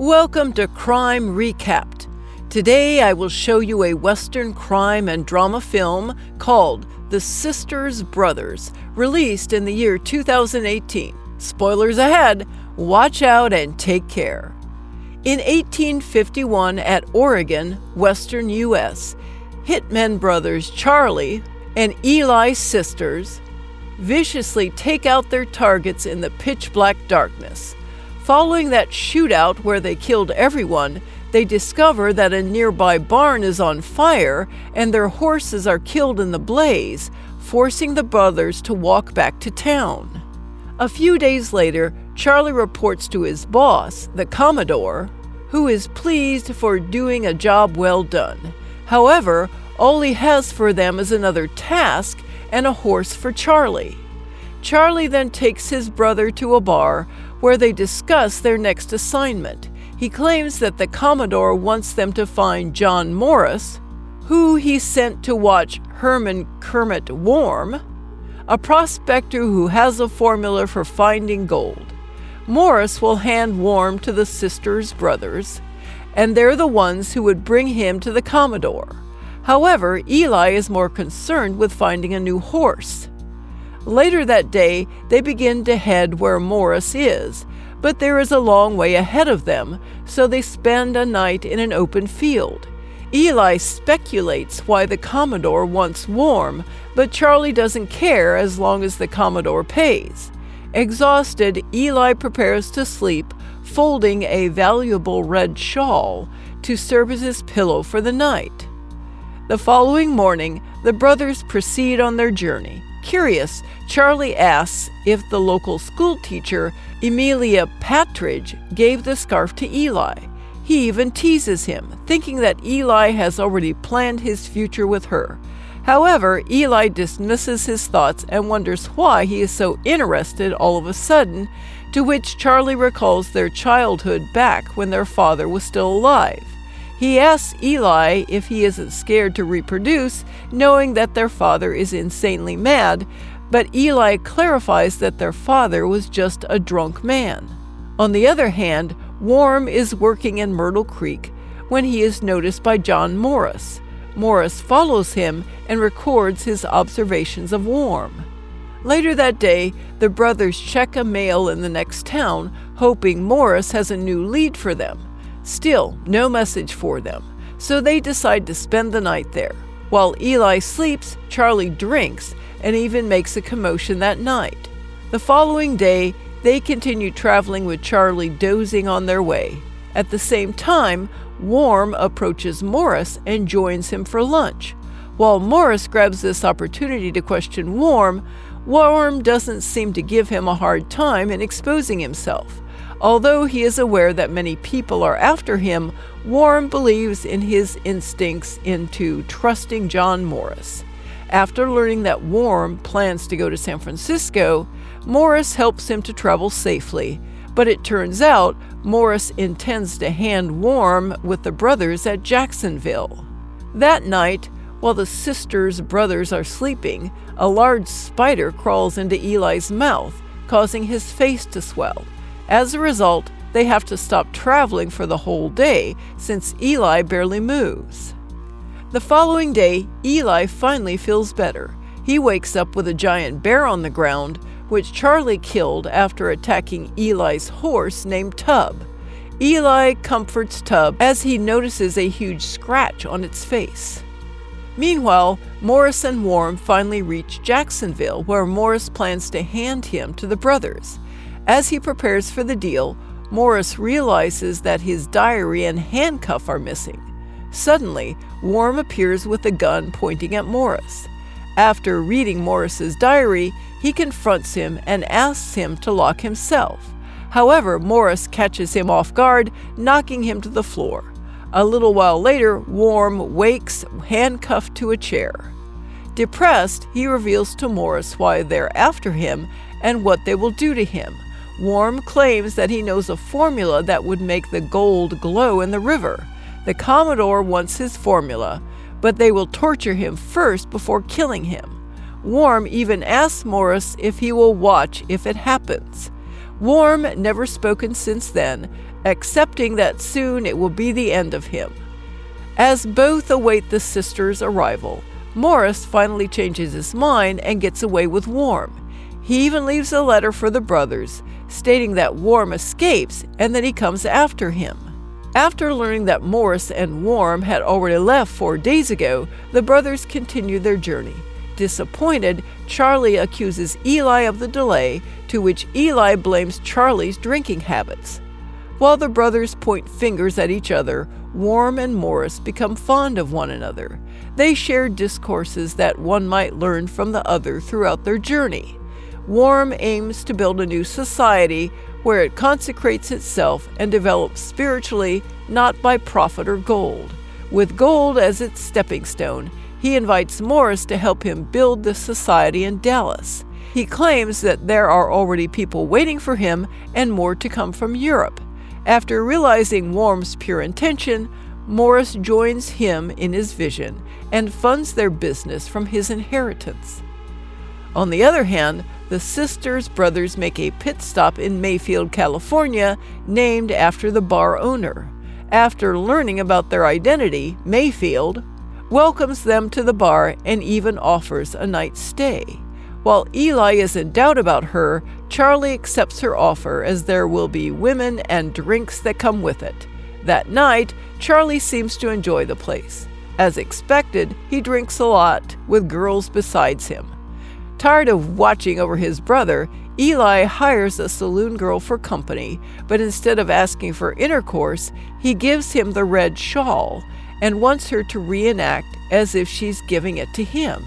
Welcome to Crime Recapped. Today I will show you a Western crime and drama film called The Sisters Brothers, released in the year 2018. Spoilers ahead, watch out and take care. In 1851 at Oregon, western U.S., hitmen brothers Charlie and Eli Sisters viciously take out their targets in the pitch-black darkness. Following that shootout where they killed everyone, they discover that a nearby barn is on fire and their horses are killed in the blaze, forcing the brothers to walk back to town. A few days later, Charlie reports to his boss, the Commodore, who is pleased for doing a job well done. However, all he has for them is another task and a horse for Charlie. Charlie then takes his brother to a bar where they discuss their next assignment. He claims that the Commodore wants them to find John Morris, who he sent to watch Herman Kermit Worm, a prospector who has a formula for finding gold. Morris will hand Worm to the Sisters Brothers, and they're the ones who would bring him to the Commodore. However, Eli is more concerned with finding a new horse. Later that day, they begin to head where Morris is, but there is a long way ahead of them, so they spend a night in an open field. Eli speculates why the Commodore wants Worm, but Charlie doesn't care as long as the Commodore pays. Exhausted, Eli prepares to sleep, folding a valuable red shawl to serve as his pillow for the night. The following morning, the brothers proceed on their journey. Curious, Charlie asks if the local school teacher, Emilia Patridge, gave the scarf to Eli. He even teases him, thinking that Eli has already planned his future with her. However, Eli dismisses his thoughts and wonders why he is so interested all of a sudden, to which Charlie recalls their childhood back when their father was still alive. He asks Eli if he isn't scared to reproduce, knowing that their father is insanely mad, but Eli clarifies that their father was just a drunk man. On the other hand, Worm is working in Myrtle Creek when he is noticed by John Morris. Morris follows him and records his observations of Worm. Later that day, the brothers check a mail in the next town, hoping Morris has a new lead for them. Still, no message for them, so they decide to spend the night there. While Eli sleeps, Charlie drinks and even makes a commotion that night. The following day, they continue traveling with Charlie dozing on their way. At the same time, Worm approaches Morris and joins him for lunch. While Morris grabs this opportunity to question Worm, Worm doesn't seem to give him a hard time in exposing himself. Although he is aware that many people are after him, Worm believes in his instincts into trusting John Morris. After learning that Worm plans to go to San Francisco, Morris helps him to travel safely, but it turns out Morris intends to hand Worm with the brothers at Jacksonville. That night, while the Sisters Brothers are sleeping, a large spider crawls into Eli's mouth, causing his face to swell. As a result, they have to stop traveling for the whole day since Eli barely moves. The following day, Eli finally feels better. He wakes up with a giant bear on the ground, which Charlie killed after attacking Eli's horse named Tub. Eli comforts Tub as he notices a huge scratch on its face. Meanwhile, Morris and Worm finally reach Jacksonville, where Morris plans to hand him to the brothers. As he prepares for the deal, Morris realizes that his diary and handcuff are missing. Suddenly, Worm appears with a gun pointing at Morris. After reading Morris's diary, he confronts him and asks him to lock himself. However, Morris catches him off guard, knocking him to the floor. A little while later, Worm wakes handcuffed to a chair. Depressed, he reveals to Morris why they're after him and what they will do to him. Worm claims that he knows a formula that would make the gold glow in the river. The Commodore wants his formula, but they will torture him first before killing him. Worm even asks Morris if he will watch if it happens. Worm never spoken since then, accepting that soon it will be the end of him. As both await the sisters' arrival, Morris finally changes his mind and gets away with Worm. He even leaves a letter for the brothers, stating that Worm escapes and that he comes after him. After learning that Morris and Worm had already left 4 days ago, the brothers continue their journey. Disappointed, Charlie accuses Eli of the delay, to which Eli blames Charlie's drinking habits. While the brothers point fingers at each other, Worm and Morris become fond of one another. They share discourses that one might learn from the other throughout their journey. Worm aims to build a new society where it consecrates itself and develops spiritually, not by profit or gold. With gold as its stepping stone, he invites Morris to help him build the society in Dallas. He claims that there are already people waiting for him and more to come from Europe. After realizing Worm's pure intention, Morris joins him in his vision and funds their business from his inheritance. On the other hand, the sisters' brothers make a pit stop in Mayfield, California, named after the bar owner. After learning about their identity, Mayfield welcomes them to the bar and even offers a night's stay. While Eli is in doubt about her, Charlie accepts her offer as there will be women and drinks that come with it. That night, Charlie seems to enjoy the place. As expected, he drinks a lot with girls besides him. Tired of watching over his brother, Eli hires a saloon girl for company, but instead of asking for intercourse, he gives him the red shawl and wants her to reenact as if she's giving it to him.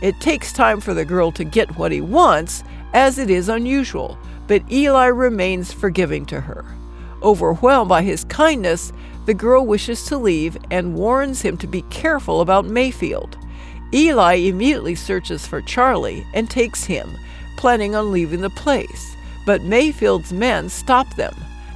It takes time for the girl to get what he wants, as it is unusual, but Eli remains forgiving to her. Overwhelmed by his kindness, the girl wishes to leave and warns him to be careful about Mayfield. Eli immediately searches for Charlie and takes him, planning on leaving the place, but Mayfield's men stop them.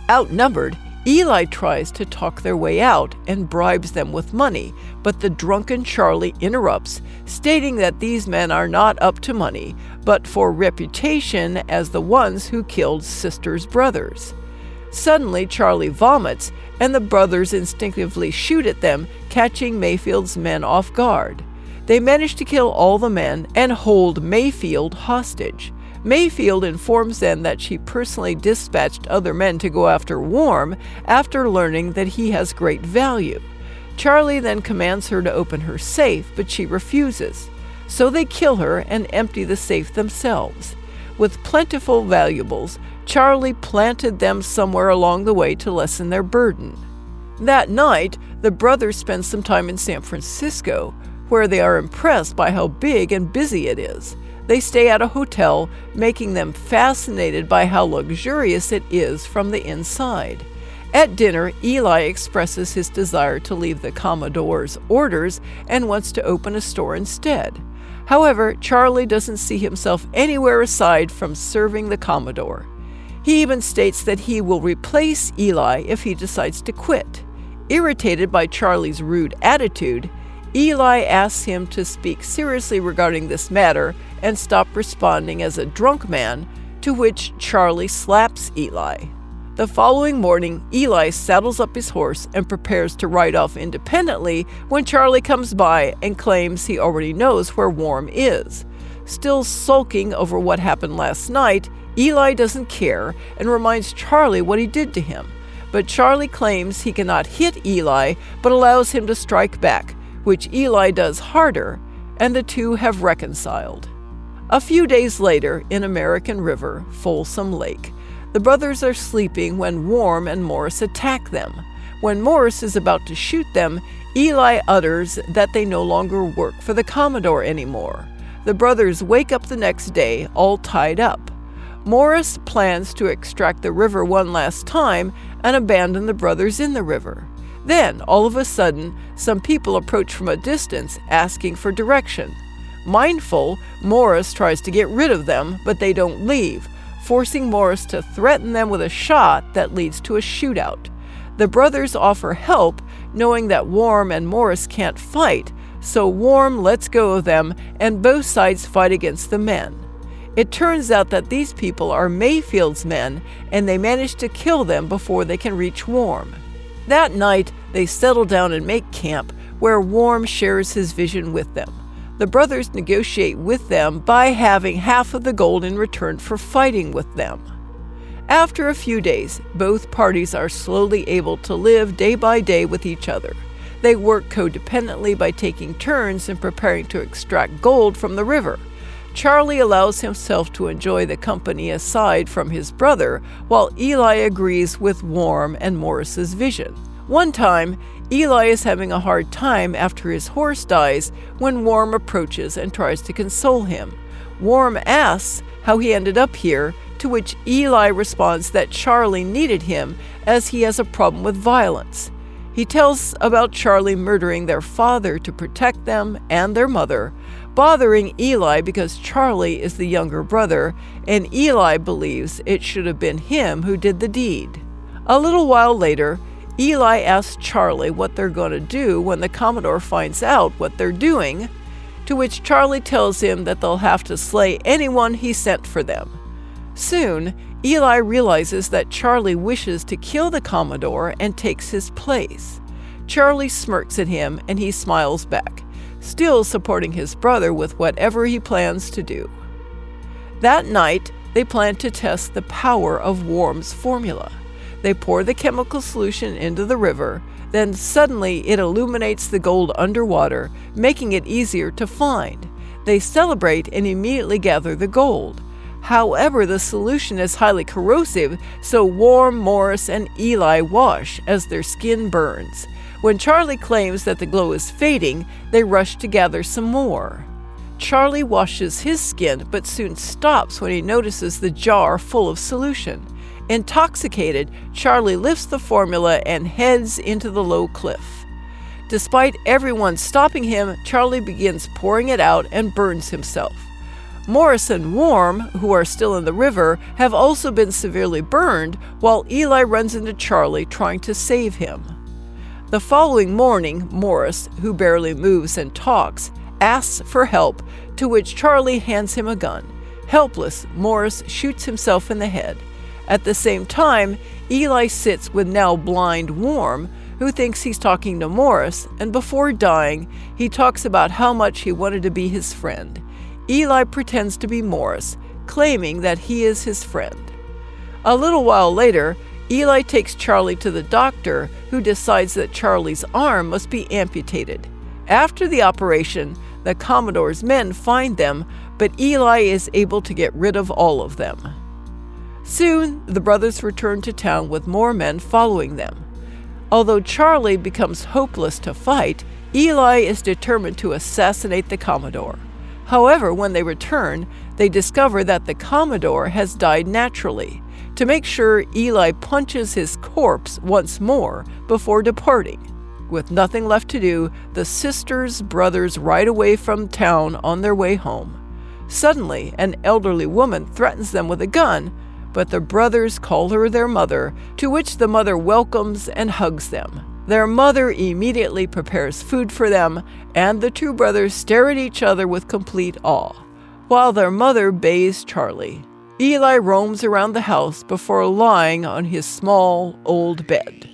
Outnumbered, Eli tries to talk their way out and bribes them with money, but the drunken Charlie interrupts, stating that these men are not up to money, but for reputation as the ones who killed sisters' brothers. Suddenly, Charlie vomits, and the brothers instinctively shoot at them, catching Mayfield's men off guard. They manage to kill all the men and hold Mayfield hostage. Mayfield informs them that she personally dispatched other men to go after Worm after learning that he has great value. Charlie then commands her to open her safe, but she refuses. So they kill her and empty the safe themselves. With plentiful valuables, Charlie planted them somewhere along the way to lessen their burden. That night, the brothers spend some time in San Francisco, where they are impressed by how big and busy it is. They stay at a hotel, making them fascinated by how luxurious it is from the inside. At dinner, Eli expresses his desire to leave the Commodore's orders and wants to open a store instead. However, Charlie doesn't see himself anywhere aside from serving the Commodore. He even states that he will replace Eli if he decides to quit. Irritated by Charlie's rude attitude, Eli asks him to speak seriously regarding this matter and stop responding as a drunk man, to which Charlie slaps Eli. The following morning, Eli saddles up his horse and prepares to ride off independently when Charlie comes by and claims he already knows where Worm is. Still sulking over what happened last night, Eli doesn't care and reminds Charlie what he did to him. But Charlie claims he cannot hit Eli, but allows him to strike back, which Eli does harder, and the two have reconciled. A few days later, in American River, Folsom Lake, the brothers are sleeping when Worm and Morris attack them. When Morris is about to shoot them, Eli utters that they no longer work for the Commodore anymore. The brothers wake up the next day, all tied up. Morris plans to extract the river one last time and abandon the brothers in the river. Then, all of a sudden, some people approach from a distance, asking for direction. Mindful, Morris tries to get rid of them, but they don't leave, forcing Morris to threaten them with a shot that leads to a shootout. The brothers offer help, knowing that Worm and Morris can't fight, so Worm lets go of them, and both sides fight against the men. It turns out that these people are Mayfield's men, and they manage to kill them before they can reach Worm. That night, they settle down and make camp, where Worm shares his vision with them. The brothers negotiate with them by having half of the gold in return for fighting with them. After a few days, both parties are slowly able to live day by day with each other. They work codependently by taking turns in preparing to extract gold from the river. Charlie allows himself to enjoy the company aside from his brother, while Eli agrees with Worm and Morris's vision. One time, Eli is having a hard time after his horse dies when Worm approaches and tries to console him. Worm asks how he ended up here, to which Eli responds that Charlie needed him as he has a problem with violence. He tells about Charlie murdering their father to protect them and their mother, bothering Eli because Charlie is the younger brother, and Eli believes it should have been him who did the deed. A little while later, Eli asks Charlie what they're going to do when the Commodore finds out what they're doing, to which Charlie tells him that they'll have to slay anyone he sent for them. Soon, Eli realizes that Charlie wishes to kill the Commodore and takes his place. Charlie smirks at him and he smiles back, still supporting his brother with whatever he plans to do. That night, they plan to test the power of Worm's formula. They pour the chemical solution into the river, then suddenly it illuminates the gold underwater, making it easier to find. They celebrate and immediately gather the gold. However, the solution is highly corrosive, so Worm, Morris, and Eli wash as their skin burns. When Charlie claims that the glow is fading, they rush to gather some more. Charlie washes his skin, but soon stops when he notices the jar full of solution. Intoxicated, Charlie lifts the formula and heads into the low cliff. Despite everyone stopping him, Charlie begins pouring it out and burns himself. Morris and Worm, who are still in the river, have also been severely burned, while Eli runs into Charlie trying to save him. The following morning, Morris, who barely moves and talks, asks for help, to which Charlie hands him a gun. Helpless, Morris shoots himself in the head. At the same time, Eli sits with now blind Worm, who thinks he's talking to Morris, and before dying, he talks about how much he wanted to be his friend. Eli pretends to be Morris, claiming that he is his friend. A little while later, Eli takes Charlie to the doctor, who decides that Charlie's arm must be amputated. After the operation, the Commodore's men find them, but Eli is able to get rid of all of them. Soon, the brothers return to town with more men following them. Although Charlie becomes hopeless to fight, Eli is determined to assassinate the Commodore. However, when they return, they discover that the Commodore has died naturally. To make sure, Eli punches his corpse once more before departing. With nothing left to do, the brothers ride away from town on their way home. Suddenly, an elderly woman threatens them with a gun, but the brothers call her their mother, to which the mother welcomes and hugs them. Their mother immediately prepares food for them, and the two brothers stare at each other with complete awe, while their mother bathes Charlie. Eli roams around the house before lying on his small, old bed.